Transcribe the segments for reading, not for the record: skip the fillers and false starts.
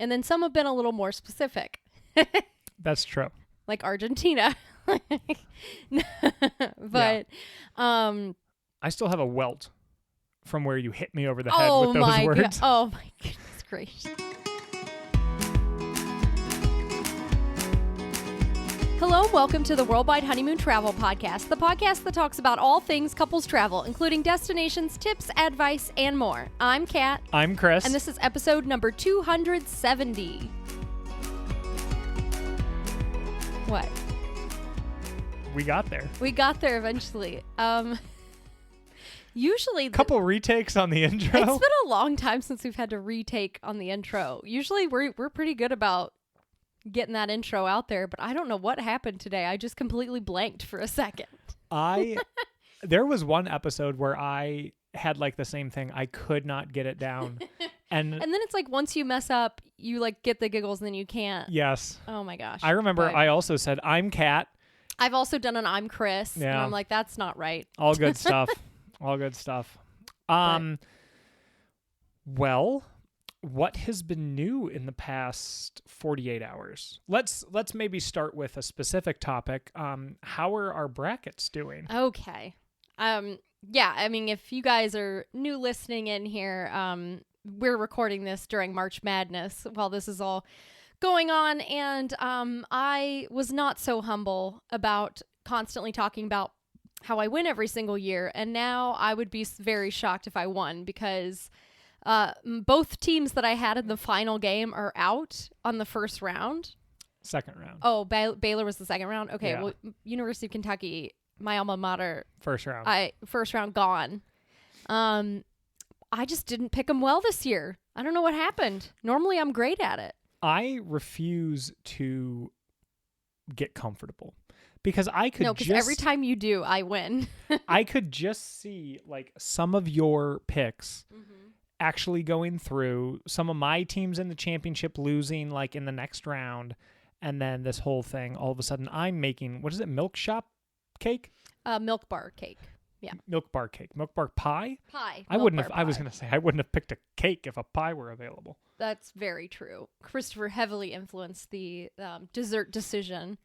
And then some have been a little more specific. That's true. Like Argentina. But I still have a welt from where you hit me over the head with those words. Oh my goodness gracious. Hello and welcome to the Worldwide Honeymoon Travel Podcast, the podcast that talks about all things couples travel, including destinations, tips, advice, and more. I'm Kat. I'm Chris. And this is episode number 270. What? We got there. We got there eventually. Usually... Couple retakes on the intro. It's been a long time since we've had to retake on the intro. Usually we're pretty good about getting that intro out there, but I don't know what happened today. I just completely blanked for a second. There was one episode where I had like the same thing. I could not get it down. And then it's like once you mess up, you like get the giggles and then you can't. Yes. Oh my gosh. I remember I also said, I'm Kat. I've also done an I'm Chris. Yeah. And I'm like, that's not right. All good stuff. All good stuff. Well, what has been new in the past 48 hours? Let's maybe start with a specific topic. How are our brackets doing? Okay. Yeah, I mean, if you guys are new listening in here, we're recording this during March Madness while this is all going on, and I was not so humble about constantly talking about how I win every single year, and now I would be very shocked if I won because both teams that I had in the final game are out on the first round. Second round. Oh, Baylor was the second round? Okay, Yeah. well, University of Kentucky, my alma mater. First round. First round gone. I just didn't pick them well this year. I don't know what happened. Normally I'm great at it. I refuse to get comfortable because I could because every time you do, I win. I could just see like some of your picks actually going through, some of my teams in the championship losing like in the next round, and then this whole thing all of a sudden I'm making, what is it, milk shop cake? Milk bar cake. Yeah. Milk bar cake. Milk bar pie? Pie. I wouldn't have, I was going to say, I wouldn't have picked a cake if a pie were available. That's very true. Christopher heavily influenced the dessert decision.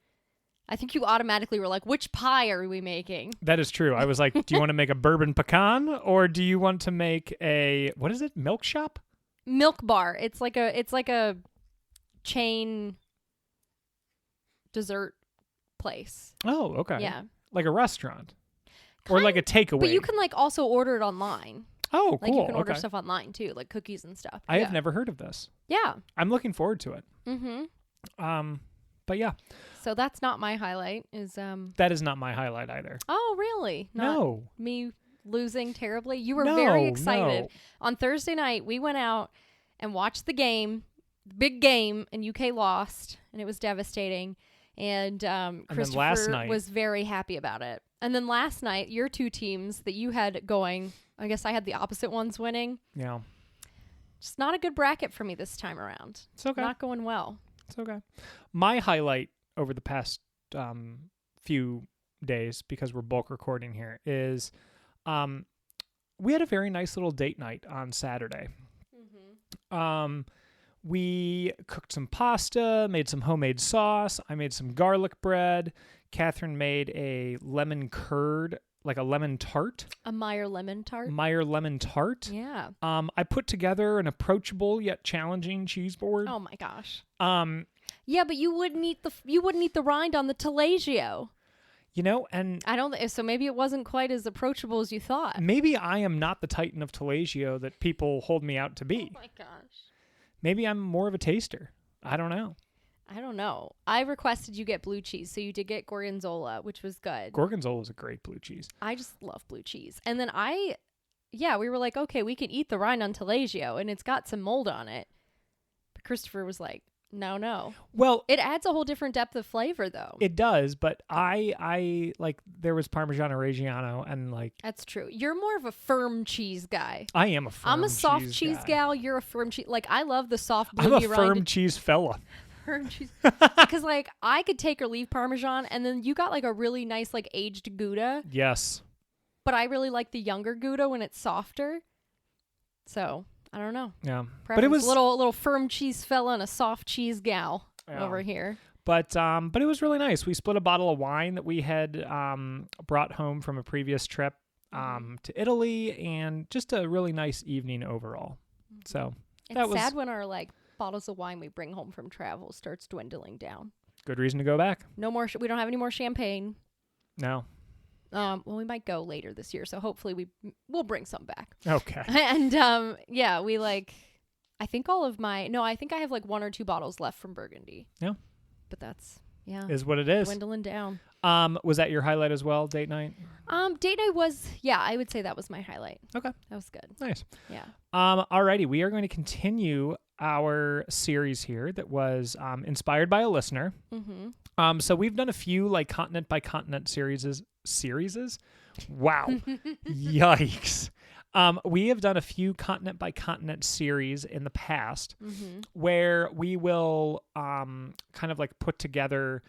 I think you automatically were like, which pie are we making? That is true. I was like, do you want to make a bourbon pecan or do you want to make a, what is it? Milk shop? Milk bar. It's like a chain dessert place. Oh, okay. Yeah. Like a restaurant. Or like a takeaway. But you can like also order it online. Oh, cool. Like you can order okay. stuff online too, like cookies and stuff. I have never heard of this. Yeah. I'm looking forward to it. Mm-hmm. But yeah. So that's not my highlight. That is not my highlight either. Oh, really? No. Me losing terribly? You were very excited. No. On Thursday night, we went out and watched the game, big game, and UK lost, and it was devastating. And Christopher last night was very happy about it. And then last night, your two teams that you had going, I guess I had the opposite ones winning. Yeah. Just not a good bracket for me this time around. It's okay. Not going well. It's okay. My highlight over the past few days, because we're bulk recording here, is we had a very nice little date night on Saturday. We cooked some pasta, made some homemade sauce. I made some garlic bread. Catherine made a lemon curd, like a lemon tart. A Meyer lemon tart? Meyer lemon tart. Yeah. I put together an approachable yet challenging cheese board. Oh my gosh. Yeah, but you wouldn't eat the rind on the Taleggio. You know, and I don't. So maybe it wasn't quite as approachable as you thought. Maybe I am not the Titan of Taleggio that people hold me out to be. Oh my gosh. Maybe I'm more of a taster. I don't know. I requested you get blue cheese, so you did get gorgonzola, which was good. Gorgonzola is a great blue cheese. I just love blue cheese. And then we were like, okay, we can eat the rind on Taleggio, and it's got some mold on it. But Christopher was like, no. Well, it adds a whole different depth of flavor, though. It does, but I like, there was Parmigiano Reggiano, and like... That's true. You're more of a firm cheese guy. I am a firm cheese I'm a soft cheese guy. gal. You're a firm cheese. Like, I love the soft I'm a bluey firm rind. cheese fella. Firm cheese. Because, like, I could take or leave Parmesan, and then you got, like, a really nice, like, aged Gouda. Yes. But I really like the younger Gouda when it's softer. So... I don't know. Yeah. Preference. But it was a little firm cheese fella and a soft cheese gal Yeah. over here. But it was really nice. We split a bottle of wine that we had brought home from a previous trip to Italy, and just a really nice evening overall. So it's sad when our like bottles of wine we bring home from travel starts dwindling down. Good reason to go back. No more. We don't have any more champagne. No. Well, we might go later this year, so hopefully we'll bring some back. Okay. And yeah, we like. I think I think I have like 1 or 2 bottles left from Burgundy. Yeah. But that's is what it is. Dwindling down. Was that your highlight as well? Date night. Date night was I would say that was my highlight. Okay. That was good. Nice. Yeah. Alrighty, we are going to continue our series here that was inspired by a listener. Mm-hmm. So we've done a few like continent by continent series. Wow. Yikes. We have done a few continent by continent series in the past where we will kind of like put together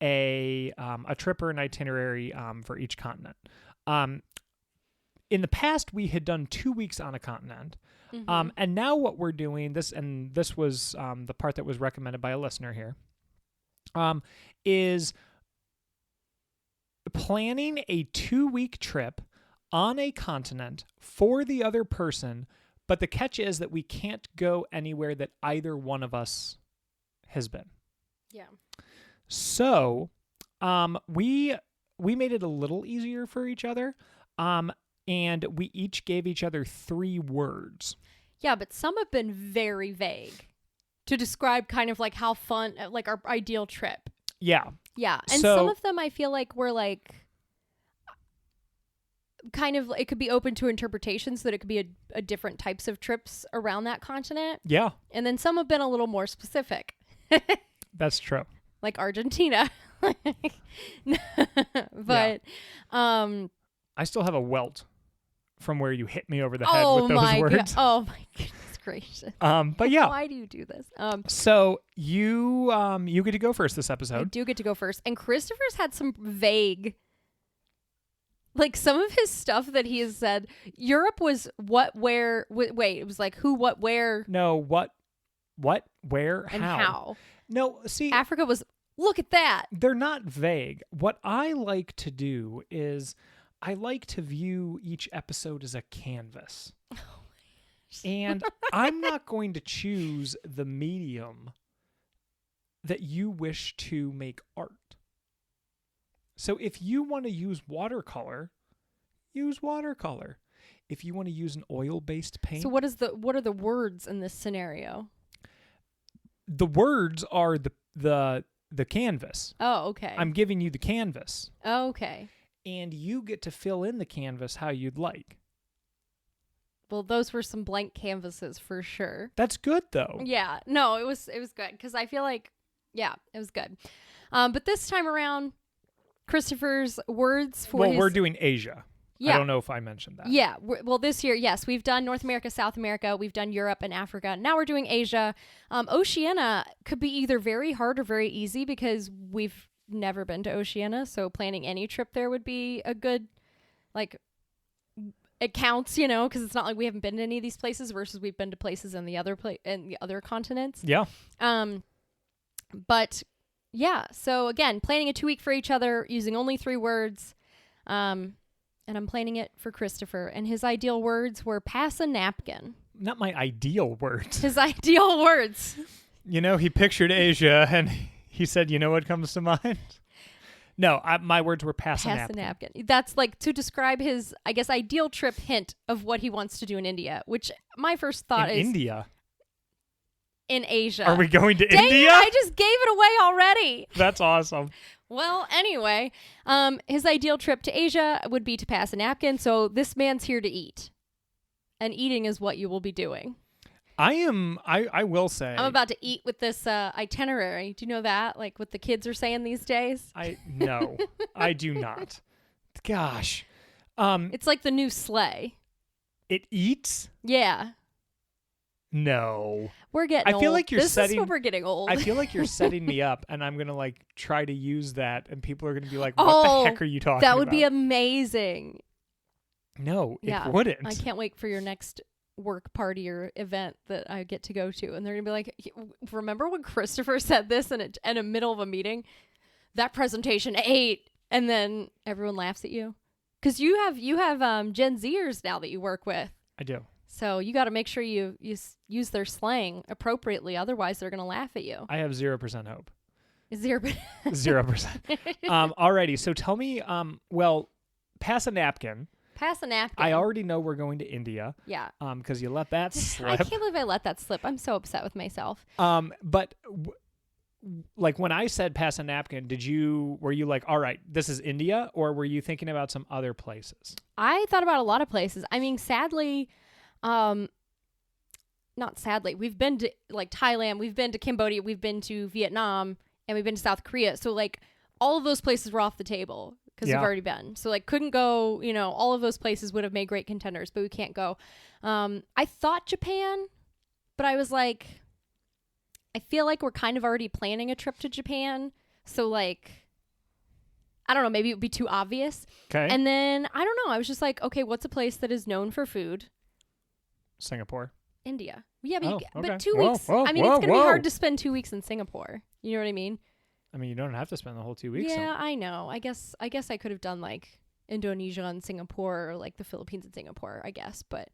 a trip or an itinerary for each continent. In the past, we had done 2 weeks on a continent. And now what we're doing, this was the part that was recommended by a listener here, is planning a 2-week trip on a continent for the other person, but the catch is that we can't go anywhere that either one of us has been. Yeah. So, we made it a little easier for each other, and we each gave each other 3 words. Yeah, but some have been very vague to describe kind of like how fun, like our ideal trip. Yeah. Yeah, and So, some of them I feel like were like kind of, it could be open to interpretation, so that it could be a different types of trips around that continent. Yeah. And then some have been a little more specific. That's true. Like Argentina. But I still have a welt from where you hit me over the head with those words. Oh my goodness gracious. But yeah. Why do you do this? So you get to go first this I episode. do get to go first. And Christopher's had some vague, like some of his stuff that he has said. Europe was what, where, wait, it was like who, what, where. No, what, where, and how. how. No, see. Africa was, look at that. They're not vague. What I like to do is I like to view each episode as a canvas. Oh and I'm not going to choose the medium that you wish to make art. So if you want to use watercolor, use watercolor. If you want to use an oil-based paint. So what are the words in this scenario? The words are the canvas. Oh, okay. I'm giving you the canvas. Oh, okay. And you get to fill in the canvas how you'd like. Well, those were some blank canvases for sure. That's good though. Yeah. No, it was good because I feel like, yeah, it was good. But this time around, Christopher's words for we're doing Asia. Yeah. I don't know if I mentioned that. Yeah. Well, this year, yes, we've done North America, South America, we've done Europe and Africa. Now we're doing Asia. Oceania could be either very hard or very easy because we've never been to Oceania, so planning any trip there would be a good, like, it counts, you know, because it's not like we haven't been to any of these places versus we've been to places in the other continents. Yeah. But yeah, so again, planning a 2-week for each other using only 3 words. And I'm planning it for Christopher, and his ideal words were pass a napkin. Not my ideal words. His ideal words. You know, he pictured Asia and he said, you know what comes to mind? No, my words were pass a napkin. That's like to describe his, I guess, ideal trip hint of what he wants to do in India, which my first thought is... India? In Asia. Are we going to Dang India? It, I just gave it away already. That's awesome. Well, anyway, his ideal trip to Asia would be to pass a napkin, so this man's here to eat. And eating is what you will be doing. I will say. I'm about to eat with this itinerary. Do you know that? Like what the kids are saying these days? No, I do not. Gosh. It's like the new sleigh. It eats? Yeah. No. We're getting old. I feel like this is when we're getting old. I feel like you're setting me up, and I'm going to like try to use that, and people are going to be like, what the heck are you talking about? That would be amazing. No, yeah, it wouldn't. I can't wait for your next work party or event that I get to go to, and they're gonna be like, remember when Christopher said this in the middle of a meeting? That presentation ate, and then everyone laughs at you because you have Gen Zers now that you work with. I do. So you got to make sure you use their slang appropriately, otherwise they're gonna laugh at you. I have 0% hope. 0%. 0%. Alrighty. So tell me, well, pass a napkin. Pass a napkin. I already know we're going to India. Yeah. Because you let that slip. I can't believe I let that slip. I'm so upset with myself. But like when I said pass a napkin, were you like, all right, this is India, or were you thinking about some other places? I thought about a lot of places. I mean, sadly, not sadly, we've been to like Thailand, we've been to Cambodia, we've been to Vietnam, and we've been to South Korea. So like all of those places were off the table. Because we've already been. So, like, couldn't go, all of those places would have made great contenders, but we can't go. I thought Japan, but I was like, I feel like we're kind of already planning a trip to Japan. So, like, I don't know, maybe it would be too obvious. Okay. And then, I don't know, I was just like, okay, what's a place that is known for food? Singapore. India. Yeah, but, okay. but 2 weeks. I mean, it's going to be hard to spend 2 weeks in Singapore. You know what I mean? I mean, you don't have to spend the whole 2 weeks. Yeah, I know. I guess I could have done like Indonesia and Singapore, or like the Philippines and Singapore, I guess. But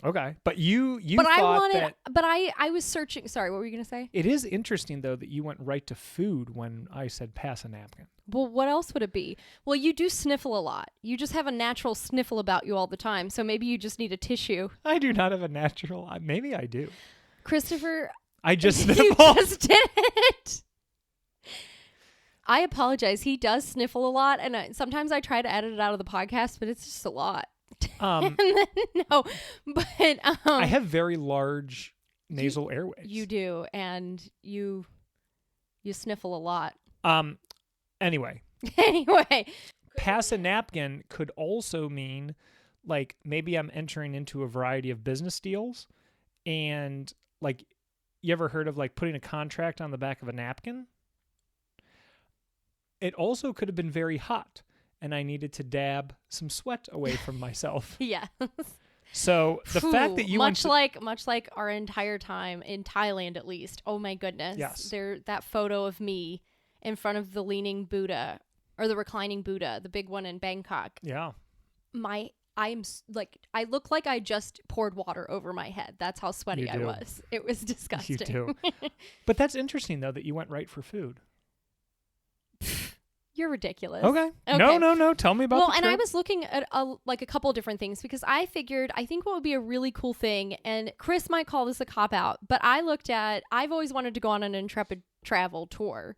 okay, but you but thought I was searching. Sorry, what were you gonna say? It is interesting though that you went right to food when I said pass a napkin. Well, what else would it be? Well, you do sniffle a lot. You just have a natural sniffle about you all the time. So maybe you just need a tissue. I do not have a natural. Maybe I do. Christopher, I just sniffle. You just did it. I apologize. He does sniffle a lot, and sometimes I try to edit it out of the podcast, but it's just a lot. No, but I have very large nasal airways. You do, and you sniffle a lot. Anyway, pass a napkin could also mean like maybe I'm entering into a variety of business deals, and like you ever heard of like putting a contract on the back of a napkin? It also could have been very hot, and I needed to dab some sweat away from myself. Yeah. So the fact that you much like our entire time in Thailand, at least. Oh my goodness. Yes. That photo of me in front of the leaning Buddha, or the reclining Buddha, the big one in Bangkok. Yeah. I look like I just poured water over my head. That's how sweaty I was. It was disgusting. You do. But that's interesting though that you went right for food. You're ridiculous. Okay. No. Tell me about the trip. And I was looking at a couple of different things because I think what would be a really cool thing, and Chris might call this a cop-out, but I've always wanted to go on an Intrepid travel tour.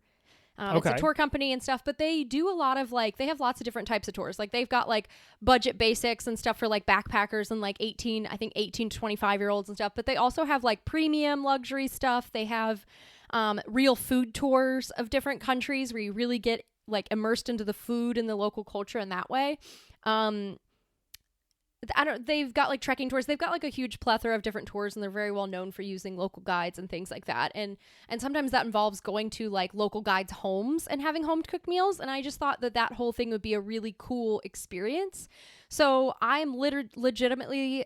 It's a tour company and stuff, but they do a lot of they have lots of different types of tours. Like they've got like budget basics and stuff for like backpackers and like 18 to 25 year olds and stuff. But they also have like premium luxury stuff. They have real food tours of different countries where you really get like immersed into the food and the local culture in that way. They've got like trekking tours. They've got like a huge plethora of different tours, and they're very well known for using local guides and things like that. And sometimes that involves going to like local guides' homes and having home cooked meals. And I just thought that whole thing would be a really cool experience. So I'm legitimately,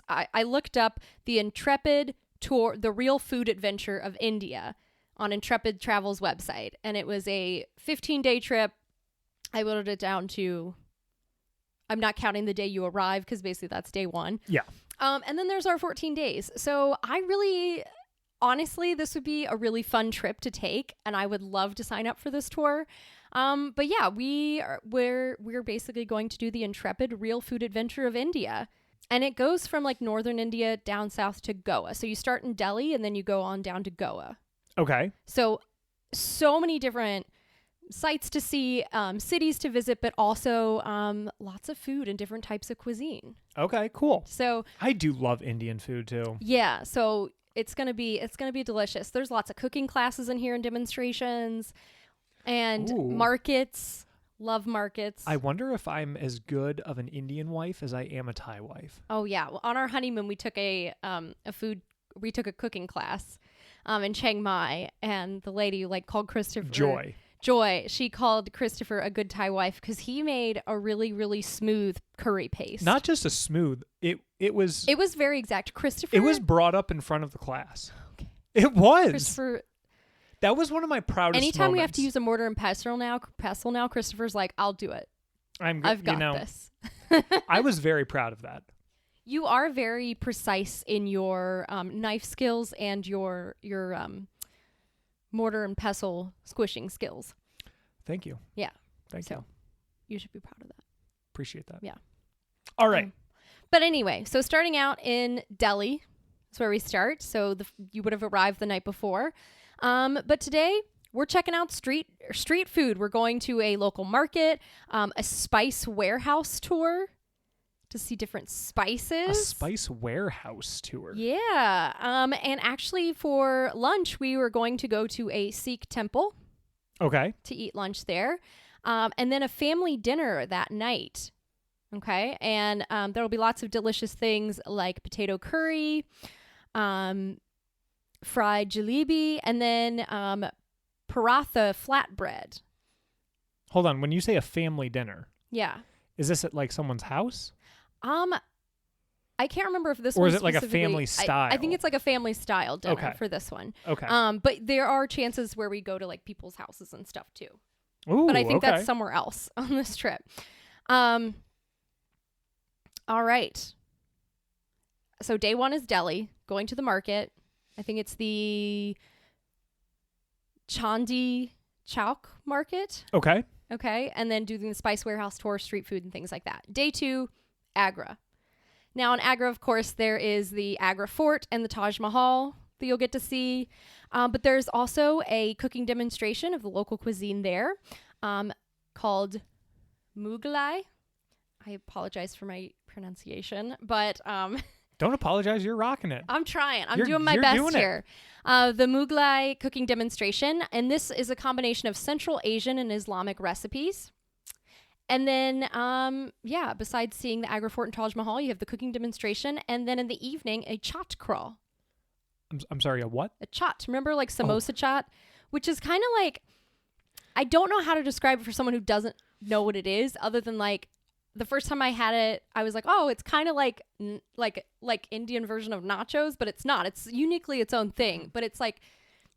I looked up the Intrepid tour, the real food adventure of India on Intrepid Travel's website. And it was a 15-day trip. I whittled it down to, I'm not counting the day you arrive because basically that's day one. Yeah. And then there's our 14 days. So honestly, this would be a really fun trip to take, and I would love to sign up for this tour. But yeah, we're basically going to do the Intrepid Real Food Adventure of India. And it goes from like northern India down south to Goa. So you start in Delhi and then you go on down to Goa. Okay. So many different sites to see, cities to visit, but also lots of food and different types of cuisine. Okay, cool. So I do love Indian food too. Yeah, so it's gonna be delicious. There's lots of cooking classes in here and demonstrations, and markets. Love markets. I wonder if I'm as good of an Indian wife as I am a Thai wife. Oh yeah, well, on our honeymoon we took a cooking class in Chiang Mai, and the lady called Christopher Joy. Joy, she called Christopher a good Thai wife because he made a really, really smooth curry paste. Not just a smooth. It was very exact. Christopher. It was brought up in front of the class. Okay. It was. Christopher. That was one of my proudest Anytime moments. we have to use a mortar and pestle now, Christopher's like, I'll do it. I've got this. I was very proud of that. You are very precise in your knife skills and your mortar and pestle squishing skills. Thank you. Yeah. Thank you. You should be proud of that. Appreciate that. Yeah. All right. But anyway, so starting out in Delhi is where we start. So you would have arrived the night before. But today we're checking out street food. We're going to a local market, a spice warehouse tour to see different spices. A spice warehouse tour. Yeah. And actually for lunch, we were going to go to a Sikh temple. Okay. To eat lunch there. And then a family dinner that night. Okay. And there'll be lots of delicious things like potato curry, fried jalebi, and then paratha flatbread. Hold on. When you say a family dinner. Yeah. Is this at like someone's house? I can't remember if this or one is it like a family style? I think it's like a family style dinner for this one. Okay. But there are chances where we go to like people's houses and stuff too. Ooh, but I think that's somewhere else on this trip. All right. So day one is Delhi, going to the market. I think it's the Chandi Chowk market. Okay. Okay. And then doing the spice warehouse tour, street food and things like that. Day two, Agra. Now in Agra, of course, there is the Agra Fort and the Taj Mahal that you'll get to see. But there's also a cooking demonstration of the local cuisine there called Mughlai. I apologize for my pronunciation, but... Don't apologize. You're rocking it. I'm trying. I'm doing my best here. The Mughlai cooking demonstration. And this is a combination of Central Asian and Islamic recipes. And then, besides seeing the Agra Fort and Taj Mahal, you have the cooking demonstration. And then in the evening, a chaat crawl. I'm sorry, a what? A chaat. Remember like samosa chaat? Which is kind of like, I don't know how to describe it for someone who doesn't know what it is, other than like, the first time I had it, I was like, oh, it's kind of like Indian version of nachos, but it's not. It's uniquely its own thing, but it's like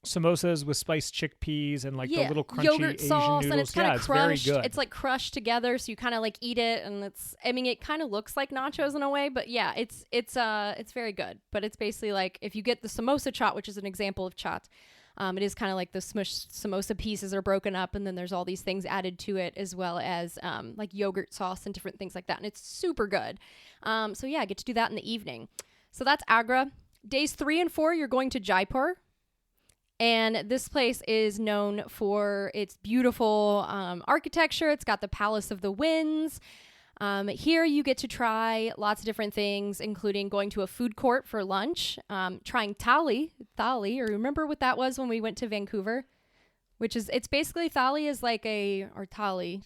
samosas with spiced chickpeas and like the little crunchy yogurt Asian sauce, noodles. And it's kind of crushed. It's very good. It's like crushed together, so you kind of like eat it, and it kind of looks like nachos in a way, but yeah, it's very good. But it's basically like if you get the samosa chaat, which is an example of chaat. It is kind of like the smushed samosa pieces are broken up, and then there's all these things added to it, as well as like yogurt sauce and different things like that. And it's super good. So yeah, I get to do that in the evening. So that's Agra. Days 3 and 4, you're going to Jaipur. And this place is known for its beautiful architecture. It's got the Palace of the Winds. Here you get to try lots of different things, including going to a food court for lunch, trying thali, or remember what that was when we went to Vancouver? It's basically thali is like thali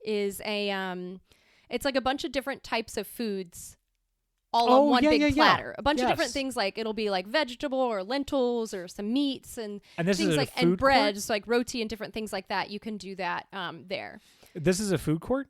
is it's like a bunch of different types of foods all on one big platter. Yeah. A bunch of different things, like it'll be like vegetable or lentils or some meats and this things is like a food and bread, court? just like roti and different things like that. You can do that there. This is a food court?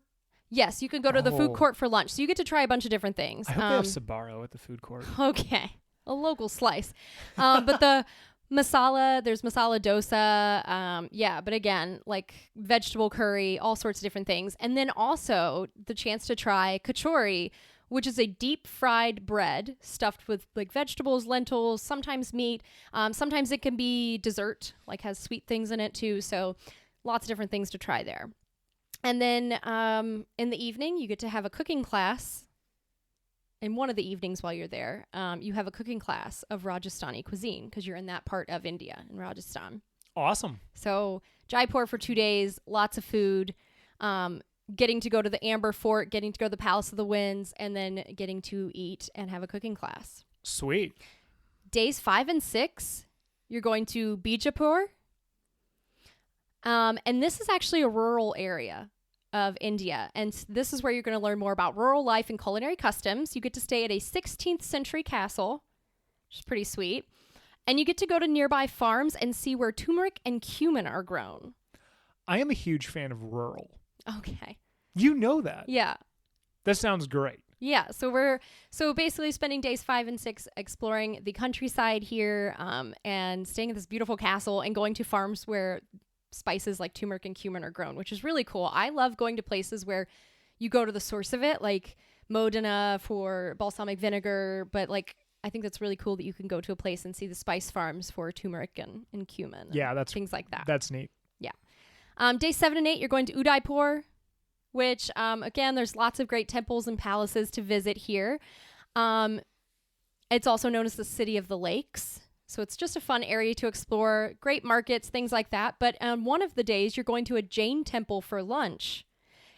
Yes, you can go to the food court for lunch. So you get to try a bunch of different things. I hope they have Sbarro at the food court. Okay. A local slice. But the there's masala dosa. But again, like vegetable curry, all sorts of different things. And then also the chance to try kachori, which is a deep fried bread stuffed with like vegetables, lentils, sometimes meat. Sometimes it can be dessert, like has sweet things in it too. So lots of different things to try there. And then in the evening, you get to have a cooking class. In one of the evenings while you're there, you have a cooking class of Rajasthani cuisine because you're in that part of India, in Rajasthan. Awesome. So Jaipur for 2 days, lots of food, getting to go to the Amber Fort, getting to go to the Palace of the Winds, and then getting to eat and have a cooking class. Sweet. Days 5 and 6, you're going to Bijapur. And this is actually a rural area of India. And this is where you're going to learn more about rural life and culinary customs. You get to stay at a 16th century castle, which is pretty sweet. And you get to go to nearby farms and see where turmeric and cumin are grown. I am a huge fan of rural. Okay. You know that. Yeah. That sounds great. Yeah, so we're basically spending days 5 and 6 exploring the countryside here, and staying at this beautiful castle and going to farms where spices like turmeric and cumin are grown, which is really cool. I love going to places where you go to the source of it, like Modena for balsamic vinegar, but like I think that's really cool that you can go to a place and see the spice farms for turmeric and cumin. Yeah, that's things like that. That's neat. Yeah. Day 7 and 8, you're going to Udaipur, which, again, there's lots of great temples and palaces to visit here. It's also known as the City of the Lakes. So it's just a fun area to explore, great markets, things like that. But on one of the days, you're going to a Jain temple for lunch.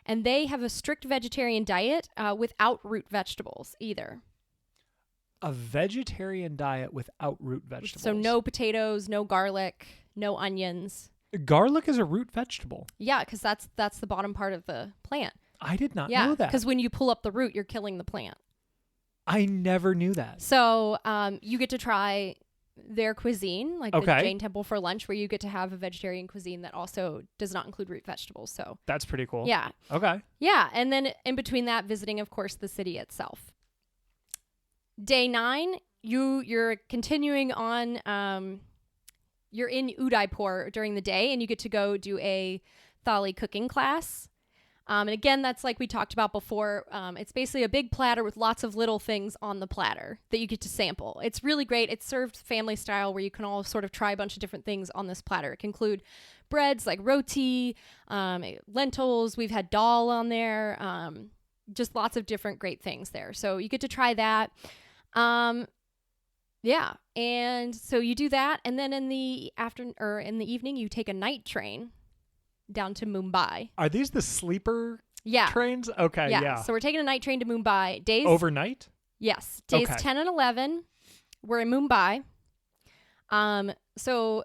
And they have a strict vegetarian diet without root vegetables either. A vegetarian diet without root vegetables. So no potatoes, no garlic, no onions. Garlic is a root vegetable. Yeah, because that's the bottom part of the plant. I did not know that. Because when you pull up the root, you're killing the plant. I never knew that. So you get to try their cuisine, like the Jain temple for lunch, where you get to have a vegetarian cuisine that also does not include root vegetables. So that's pretty cool. Yeah. Okay. Yeah, and then in between that, visiting, of course, the city itself. Day 9, you're continuing on. You're in Udaipur during the day, and you get to go do a thali cooking class. And again, that's like we talked about before. It's basically a big platter with lots of little things on the platter that you get to sample. It's really great. It's served family style, where you can all sort of try a bunch of different things on this platter. It can include breads like roti, lentils. We've had dal on there. Just lots of different great things there. So you get to try that. Yeah. And so you do that. And then in the in the evening, you take a night train down to Mumbai. Are these the sleeper Yeah. trains? Okay, yeah. So we're taking a night train to Mumbai. Days Overnight? Yes. Days Okay. 10 and 11, we're in Mumbai. So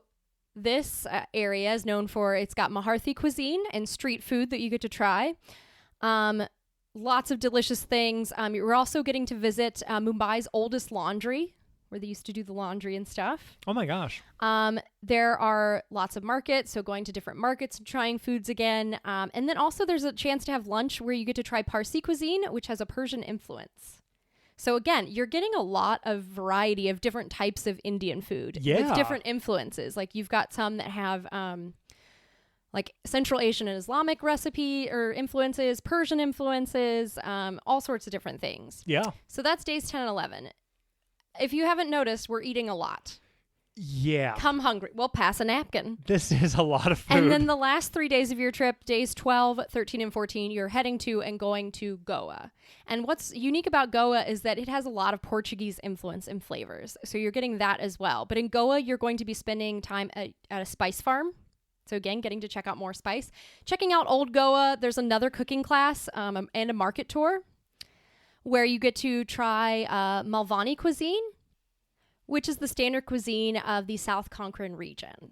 this area is known for, it's got Maharthi cuisine and street food that you get to try. Lots of delicious things. You're also getting to visit Mumbai's oldest laundry, where they used to do the laundry and stuff. Oh my gosh. There are lots of markets, so going to different markets and trying foods again. And then also there's a chance to have lunch where you get to try Parsi cuisine, which has a Persian influence. So again, you're getting a lot of variety of different types of Indian food with different influences. Like you've got some that have like Central Asian and Islamic recipe or influences, Persian influences, all sorts of different things. Yeah. So that's days 10 and 11. If you haven't noticed, we're eating a lot. Yeah. Come hungry. Well, pass a napkin. This is a lot of food. And then the last 3 days of your trip, days 12, 13, and 14, you're heading to and going to Goa. And what's unique about Goa is that it has a lot of Portuguese influence and flavors. So you're getting that as well. But in Goa, you're going to be spending time at a spice farm. So again, getting to check out more spice. Checking out Old Goa, there's another cooking class and a market tour where you get to try Malvani cuisine, which is the standard cuisine of the South Konkan region.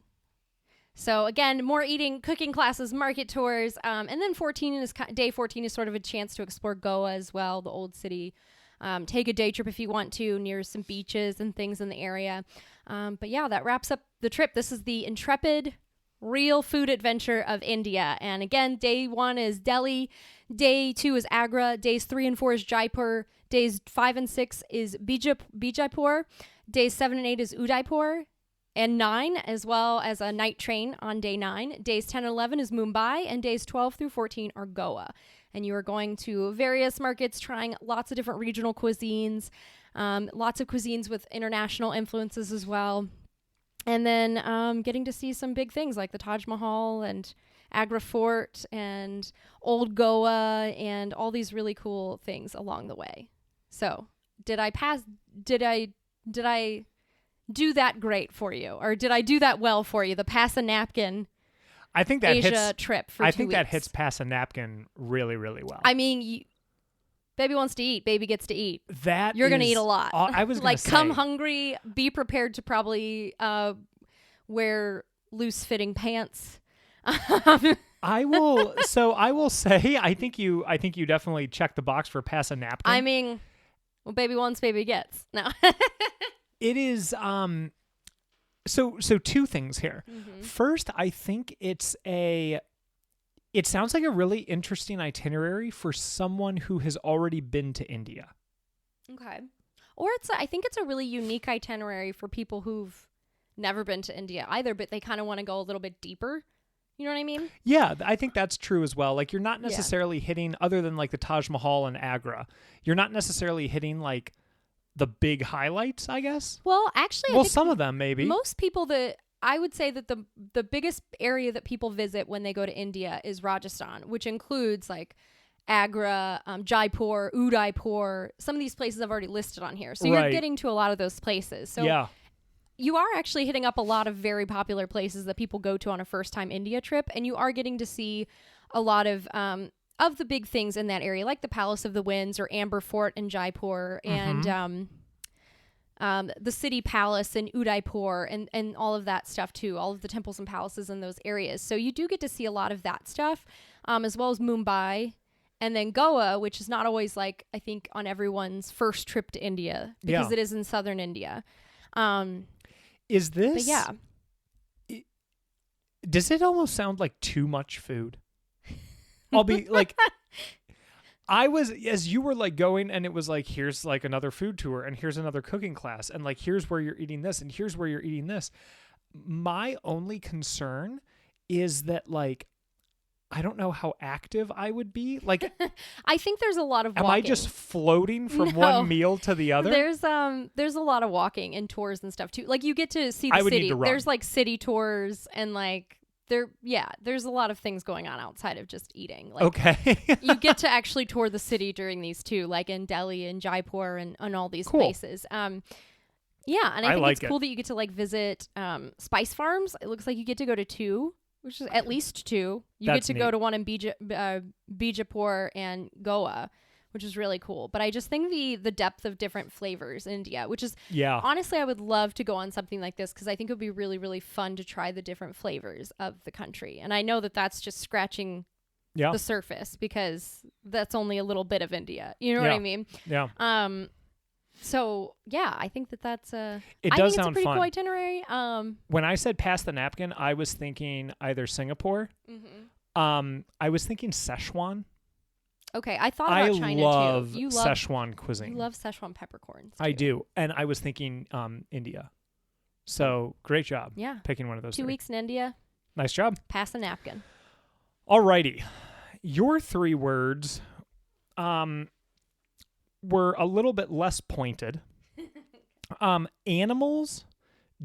So again, more eating, cooking classes, market tours, and then day 14 is sort of a chance to explore Goa as well, the old city. Take a day trip if you want to, near some beaches and things in the area. But yeah, that wraps up the trip. This is the intrepid, real food adventure of India. And again, day 1 is Delhi. Day 2 is Agra. Days 3 and 4 is Jaipur. Days 5 and 6 is Bijapur. Days 7 and 8 is Udaipur. And 9, as well as a night train on day 9. Days 10 and 11 is Mumbai. And days 12 through 14 are Goa. And you are going to various markets, trying lots of different regional cuisines. Lots of cuisines with international influences as well. And then getting to see some big things like the Taj Mahal and Agra Fort and Old Goa and all these really cool things along the way. So did I do that great for you? Or did I do that well for you? The pass a napkin I think that Asia trip for 2 weeks. I think that hits pass a napkin really, really well. I mean, baby wants to eat. Baby gets to eat. You're going to eat a lot. I was like, say, come hungry. Be prepared to probably wear loose-fitting pants. I will say, I think you definitely check the box for pass a napkin. I mean, well, baby wants, baby gets. No. It is so 2 things here. Mm-hmm. First, I think it's a It sounds like a really interesting itinerary for someone who has already been to India. Okay. Or I think it's a really unique itinerary for people who've never been to India either, but they kind of want to go a little bit deeper. You know what I mean? Yeah, I think that's true as well. Like, you're not necessarily hitting, other than like the Taj Mahal and Agra, you're not necessarily hitting like the big highlights, I guess. Well, actually, well, some of them maybe. Most people that I would say that the biggest area that people visit when they go to India is Rajasthan, which includes like Agra, Jaipur, Udaipur. Some of these places I've already listed on here. So you're getting to a lot of those places. So you are actually hitting up a lot of very popular places that people go to on a first-time India trip, and you are getting to see a lot of the big things in that area, like the Palace of the Winds or Amber Fort in Jaipur, and the City Palace in Udaipur, and all of that stuff too, all of the temples and palaces in those areas. So you do get to see a lot of that stuff, as well as Mumbai. And then Goa, which is not always like, I think, on everyone's first trip to India, because it is in southern India. Is this? But yeah. Does it almost sound like too much food? I'll be like, I was, as you were like going, and it was like, here's like another food tour, and here's another cooking class, and like, here's where you're eating this, and here's where you're eating this. My only concern is that, like, I don't know how active I would be. Like, I think there's a lot of walking. Am I just floating from one meal to the other? There's a lot of walking and tours and stuff too. Like, you get to see the city. Need to run. There's like city tours, and like there's a lot of things going on outside of just eating. Like, okay. You get to actually tour the city during these too, like in Delhi and Jaipur and all these places. Yeah, and I think it's cool that you get to like visit spice farms. It looks like you get to go to 2. Which is at least 2. You get to go to one in Bijapur and Goa, which is really cool. But I just think the depth of different flavors in India, which is, honestly, I would love to go on something like this, because I think it would be really, really fun to try the different flavors of the country. And I know that that's just scratching the surface, because that's only a little bit of India. You know what I mean? Yeah. So yeah, I think that's it does I think it's sound a pretty fun. cool itinerary. When I said pass the napkin, I was thinking either Singapore. Mm-hmm. I was thinking Szechuan. Okay, I thought about China love too. You love Szechuan cuisine. You love Szechuan peppercorns. I do, and I was thinking India. So great job. Yeah, picking one of those. 2 weeks in India. Nice job. Pass the napkin. Alrighty, your 3 words. Were a little bit less pointed. Animals,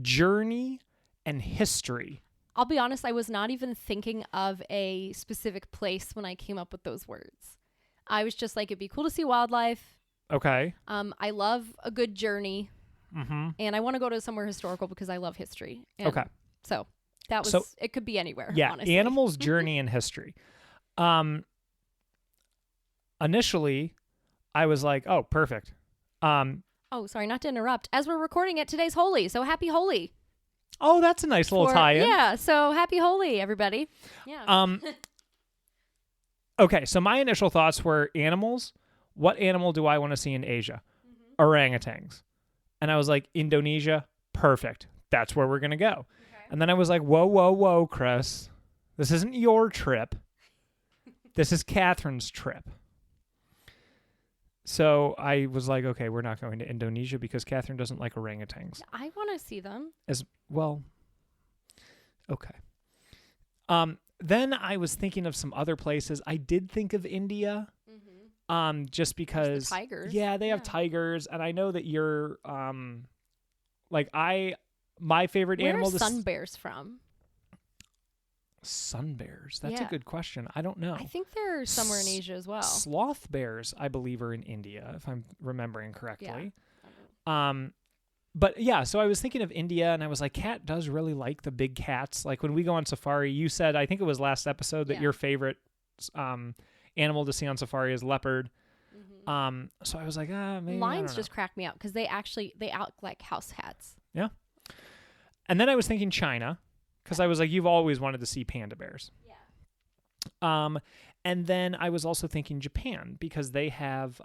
journey, and history. I'll be honest, I was not even thinking of a specific place when I came up with those words. I was just like, it'd be cool to see wildlife. Okay. I love a good journey. Mm-hmm. And I want to go to somewhere historical because I love history. And okay. So that was, it could be anywhere. Yeah, honestly. Animals, journey, and history. Initially, I was like, oh, perfect. Oh, sorry, not to interrupt. As we're recording it, today's Holi, so happy Holi. Oh, that's a nice little tie-in. Yeah, so happy Holi, everybody. Yeah. Okay, so my initial thoughts were animals. What animal do I want to see in Asia? Mm-hmm. Orangutans. And I was like, Indonesia, perfect. That's where we're going to go. Okay. And then I was like, whoa, Chris. This isn't your trip. This is Catherine's trip. So I was like, okay, we're not going to Indonesia because Catherine doesn't like orangutans. I want to see them. As well. Okay. Then I was thinking of some other places. I did think of India. Mm-hmm. Just because the tigers. Yeah, they have tigers, and I know that you're my favorite animal. Where are sun bears from? Sun bears. That's a good question. I don't know. I think they're somewhere in Asia as well. Sloth bears, I believe, are in India, if I'm remembering correctly. Yeah. But yeah, so I was thinking of India, and I was like, Kat does really like the big cats. Like when we go on safari, you said, I think it was last episode, that your favorite animal to see on safari is leopard. Mm-hmm. So I was like, maybe lions just crack me up because they act like house cats. Yeah. And then I was thinking China. Because I was like, you've always wanted to see panda bears. Yeah. And then I was also thinking Japan because they have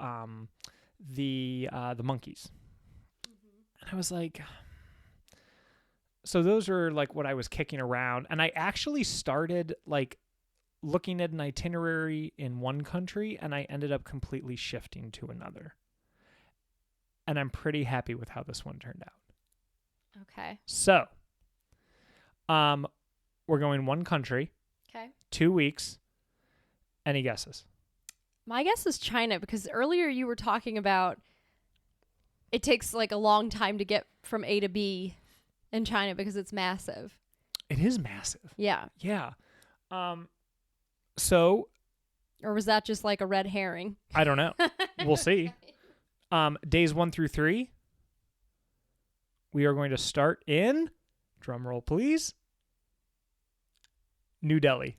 the monkeys. Mm-hmm. And I was like, so those are like what I was kicking around. And I actually started like looking at an itinerary in one country, and I ended up completely shifting to another. And I'm pretty happy with how this one turned out. Okay. So, we're going one country. Okay. 2 weeks. Any guesses? My guess is China, because earlier you were talking about it takes like a long time to get from A to B in China because it's massive. It is massive. Yeah. Yeah. So, or was that just like a red herring? I don't know. We'll see. Days 1 through 3. We are going to start in, drum roll please, New Delhi.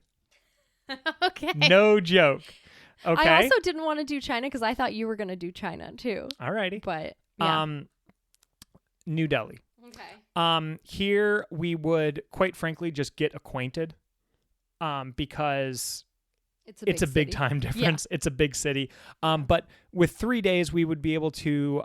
Okay. No joke. Okay. I also didn't want to do China because I thought you were going to do China too. Alrighty. But yeah. New Delhi. Okay. Here we would quite frankly just get acquainted, because it's a big time difference. Yeah. It's a big city. But with 3 days, we would be able to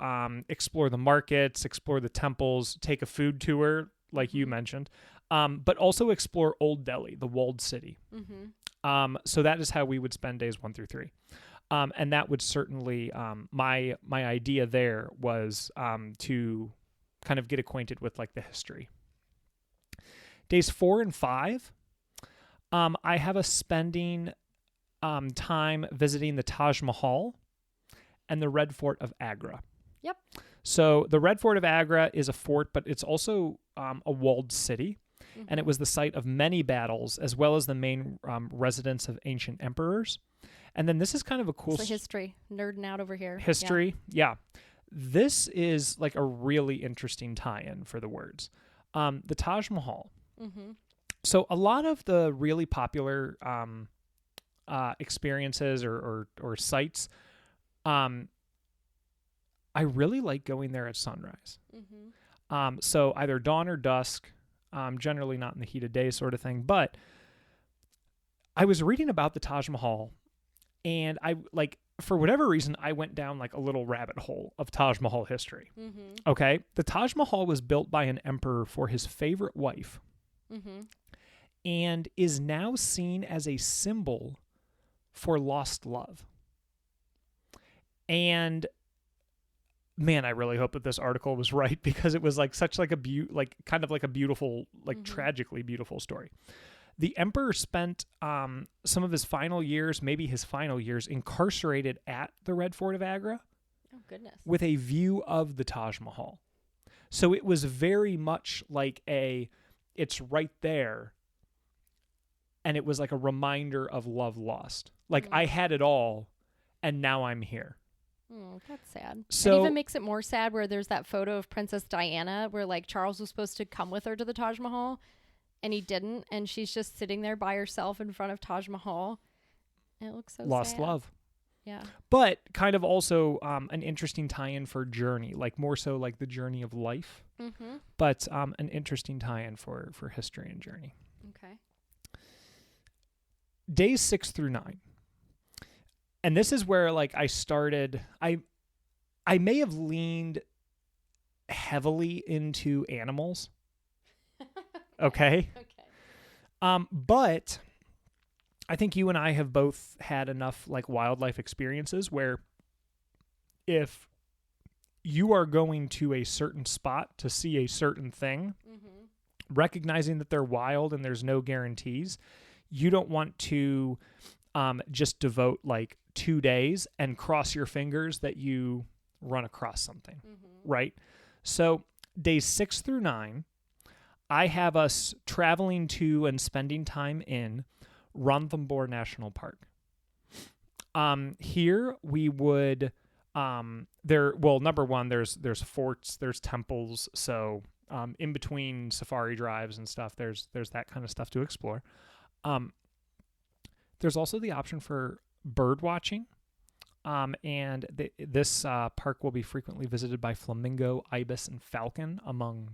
explore the markets, explore the temples, take a food tour, like you mentioned, but also explore Old Delhi, the walled city. Mm-hmm. So that is how we would spend days 1 through 3. And that would certainly, my idea there was to kind of get acquainted with like the history. Days 4 and 5, I have us spending time visiting the Taj Mahal and the Red Fort of Agra. Yep. So the Red Fort of Agra is a fort, but it's also a walled city, and it was the site of many battles, as well as the main residence of ancient emperors. And then this is kind of a cool... It's history. Nerding out over here. History, yeah. This is like a really interesting tie-in for the words. The Taj Mahal. Mm-hmm. So a lot of the really popular experiences or sites, I really like going there at sunrise. Mm-hmm. So either dawn or dusk, generally not in the heat of day sort of thing. But I was reading about the Taj Mahal, and for whatever reason, I went down like a little rabbit hole of Taj Mahal history. Mm-hmm. Okay. The Taj Mahal was built by an emperor for his favorite wife, mm-hmm. and is now seen as a symbol for lost love. And man, I really hope that this article was right, because it was like such like a kind of like a beautiful, like mm-hmm. tragically beautiful story. The emperor spent some of his final years, maybe his final years, incarcerated at the Red Fort of Agra. Oh, goodness. With a view of the Taj Mahal. So it was very much like it's right there, and it was like a reminder of love lost. Like, I had it all, and now I'm here. Oh, that's sad. So, it even makes it more sad where there's that photo of Princess Diana where, like, Charles was supposed to come with her to the Taj Mahal, and he didn't, and she's just sitting there by herself in front of Taj Mahal. And it looks so lost sad. love. Yeah. But kind of also an interesting tie-in for journey, like more so like the journey of life, mm-hmm. but an interesting tie-in for history and journey. Okay. Days 6 through 9. And this is where like I started, I may have leaned heavily into animals. Okay. But I think you and I have both had enough like wildlife experiences where if you are going to a certain spot to see a certain thing, mm-hmm. recognizing that they're wild and there's no guarantees, you don't want to just devote like 2 days and cross your fingers that you run across something, mm-hmm. right? So days 6 through 9, I have us traveling to and spending time in Ranthambore National Park. Here we would number one, there's forts, there's temples, so in between safari drives and stuff, there's that kind of stuff to explore. There's also the option for bird watching. And this park will be frequently visited by flamingo, ibis, and falcon, among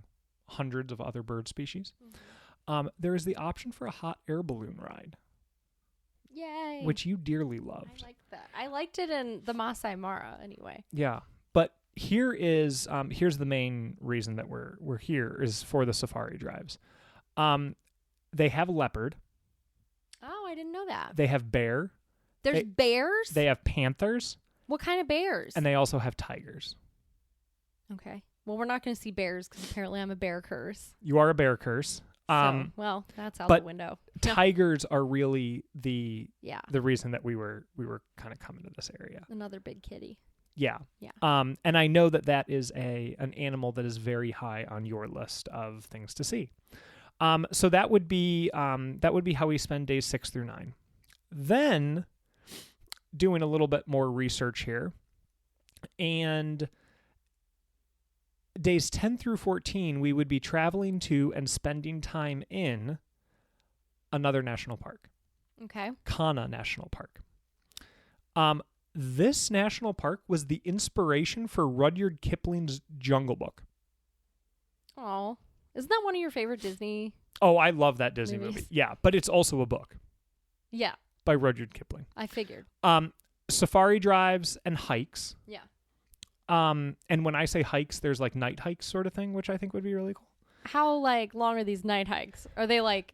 hundreds of other bird species. Mm-hmm. There is the option for a hot air balloon ride. Yay. Which you dearly loved. I liked that. I liked it in the Masai Mara anyway. Yeah. But here's the main reason that we're here is for the safari drives. They have a leopard. Oh, I didn't know know that. They have bear. There's bears? They have panthers. What kind of bears? And they also have tigers. Okay. Well, we're not going to see bears because apparently I'm a bear curse. You are a bear curse. Well, that's out the window. Tigers are really the the reason that we were kind of coming to this area. Another big kitty. Yeah. Yeah. And I know that is an animal that is very high on your list of things to see. So that would be how we spend days 6 through 9. Then doing a little bit more research here, and days 10 through 14, we would be traveling to and spending time in another national park. Okay. Kana National Park. This national park was the inspiration for Rudyard Kipling's Jungle Book. Oh, isn't that one of your favorite Disney? Oh, I love that Disney movie. Yeah, but it's also a book. Yeah. By Rudyard Kipling. I figured. Safari drives and hikes. Yeah. And when I say hikes, there's like night hikes sort of thing, which I think would be really cool. How long are these night hikes? Are they like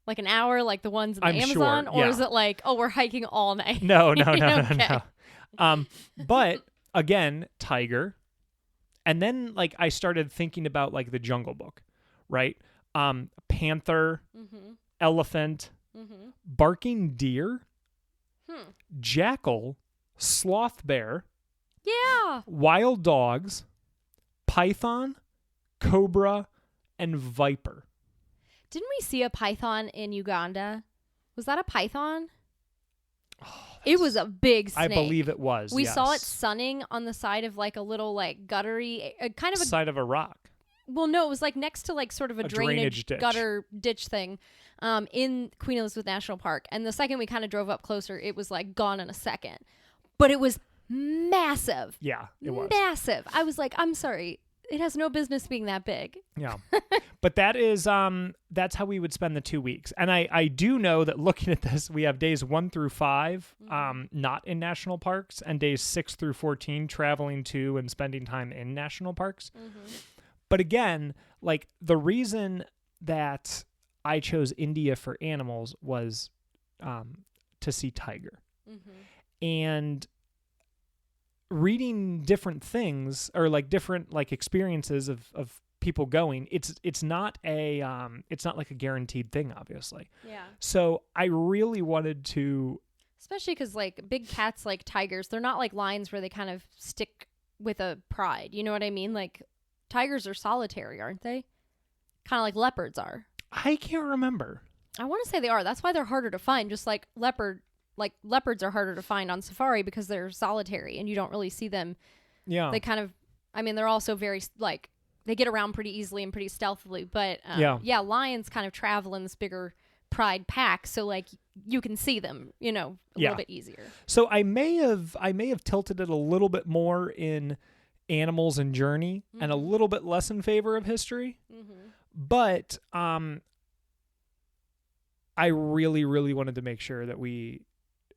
an hour, like the ones in the Amazon, sure, yeah. Or is it like, we're hiking all night? No, Okay. no. But again, tiger, and then I started thinking about the Jungle Book, right? Panther, elephant, barking deer, jackal, sloth bear, wild dogs, python, cobra, and viper. Didn't we see a python in Uganda? Was that a python? Oh, it was a big snake. I believe it was. We yes. saw it sunning on the side of a little guttery, kind of a side of a rock. Well, no, it was next to sort of a drainage ditch. Gutter ditch thing in Queen Elizabeth National Park. And the second we kind of drove up closer, it was gone in a second. But it was massive. Yeah, it was. Massive. I was like, I'm sorry. It has no business being that big. Yeah. But that is that's how we would spend the 2 weeks. And I do know that looking at this, we have days 1 through 5 not in national parks, and days 6 through 14 traveling to and spending time in national parks. But again, the reason that I chose India for animals was to see tiger. And reading different things or different experiences of people going, it's not like a guaranteed thing, obviously. Yeah. So I really wanted to, especially because big cats like tigers, they're not like lions where they kind of stick with a pride. You know what I mean? Tigers are solitary, aren't they? Kind of like leopards are. I can't remember. I want to say they are. That's why they're harder to find. Just like leopards are harder to find on safari because they're solitary and you don't really see them. Yeah. They kind of, they're also very they get around pretty easily and pretty stealthily. But lions kind of travel in this bigger pride pack, so you can see them, a little bit easier. So I may have tilted it a little bit more in animals and journey and a little bit less in favor of history. But I really, really wanted to make sure that we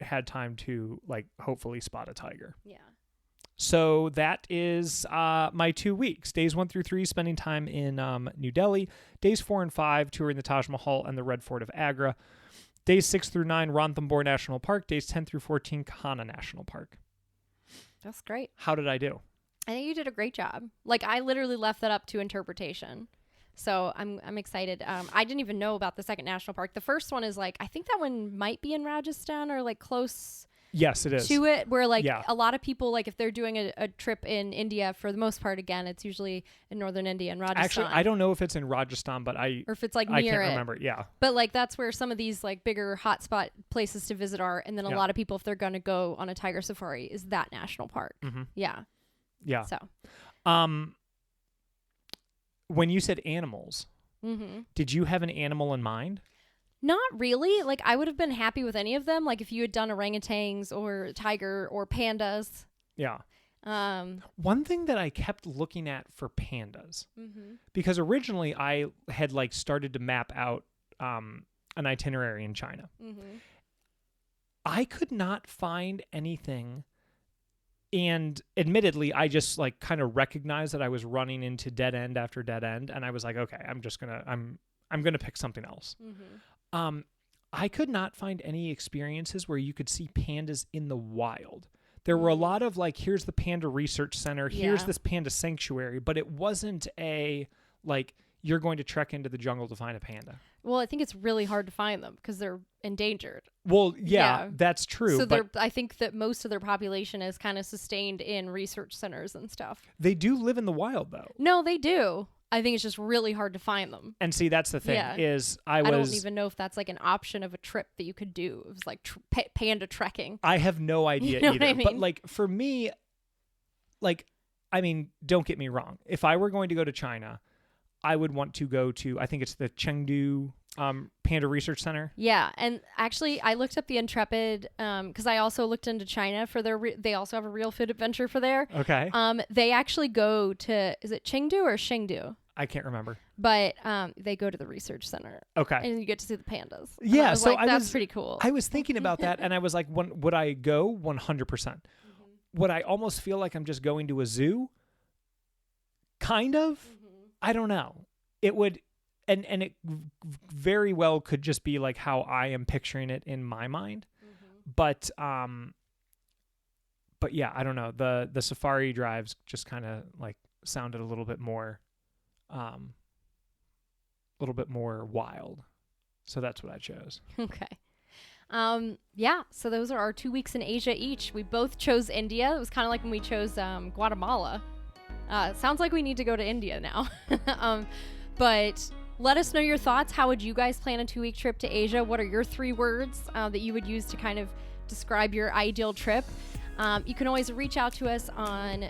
had time to hopefully spot a tiger. Yeah. So that is my 2 weeks. Days 1 through 3, spending time in New Delhi. Days 4 and 5, touring the Taj Mahal and the Red Fort of Agra. Days 6 through 9, Ranthambore National Park. Days 10 through 14, Kana National Park. That's great. How did I do? I think you did a great job. I literally left that up to interpretation. So I'm excited. I didn't even know about the second national park. The first one is I think that one might be in Rajasthan or close. Yes, it is. To it, where a lot of people if they're doing a trip in India, for the most part, again, it's usually in northern India and Rajasthan. Actually, I don't know if it's in Rajasthan, but or if it's near I can't remember. Yeah. But that's where some of these bigger hotspot places to visit are, and then a lot of people, if they're going to go on a tiger safari, is that national park. Yeah. Yeah. So. When you said animals, did you have an animal in mind? Not really. I would have been happy with any of them. If you had done orangutans or tiger or pandas. Yeah. One thing that I kept looking at for pandas, because originally I had started to map out an itinerary in China. I could not find anything. And admittedly, I just kind of recognized that I was running into dead end after dead end, and I was like, okay, I'm gonna pick something else. I could not find any experiences where you could see pandas in the wild. There were a lot of like, here's the Panda Research Center, here's this panda sanctuary, but it wasn't a like, you're going to trek into the jungle to find a panda. Well, I think it's really hard to find them because they're endangered. Well, yeah, that's true. So I think that most of their population is kind of sustained in research centers and stuff. They do live in the wild, though. No, they do. I think it's just really hard to find them. And see, that's the thing is I don't even know if that's like an option of a trip that you could do. It was like panda trekking. I have no idea either. What I mean? But like for me, like, I mean, don't get me wrong. If I were going to go to China, I would want to go to, I think it's the Chengdu Panda Research Center. Yeah, and actually, I looked up the Intrepid because I also looked into China for their. They also have a Real Food Adventure for there. Okay. They actually go to, is it Chengdu or Chengdu? I can't remember. But they go to the research center. Okay. And you get to see the pandas. Yeah, that's pretty cool. I was thinking about that, and I was like, would I go? 100%. Would I almost feel like I'm just going to a zoo? Kind of. I don't know. It would, and it very well could just be like how I am picturing it in my mind. But yeah, I don't know. The safari drives just kind of like sounded a little bit more wild. So that's what I chose. Okay. Yeah, so those are our 2 weeks in Asia each. We both chose India. It was kind of like when we chose Guatemala. Sounds like we need to go to India now. But let us know your thoughts. How would you guys plan a 2-week trip to Asia? What are your 3 words that you would use to kind of describe your ideal trip? You can always reach out to us on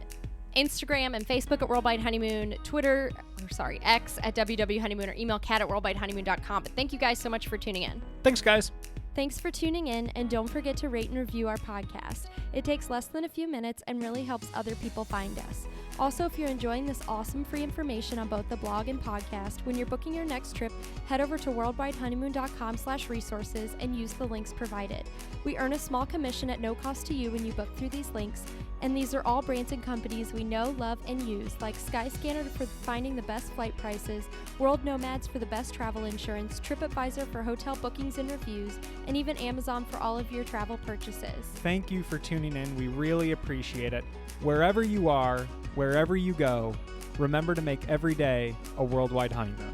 Instagram and Facebook at Worldwide Honeymoon, X at WW Honeymoon, or email cat@worldwidehoneymoon.com. But thank you guys so much for tuning in. Thanks, guys. Thanks for tuning in, and don't forget to rate and review our podcast. It takes less than a few minutes and really helps other people find us. Also, if you're enjoying this awesome free information on both the blog and podcast, when you're booking your next trip, head over to worldwidehoneymoon.com/resources and use the links provided. We earn a small commission at no cost to you when you book through these links, and these are all brands and companies we know, love, and use, like Skyscanner for finding the best flight prices, World Nomads for the best travel insurance, TripAdvisor for hotel bookings and reviews, and even Amazon for all of your travel purchases. Thank you for tuning in. We really appreciate it. Wherever you are, wherever you go, remember to make every day a worldwide honeymoon.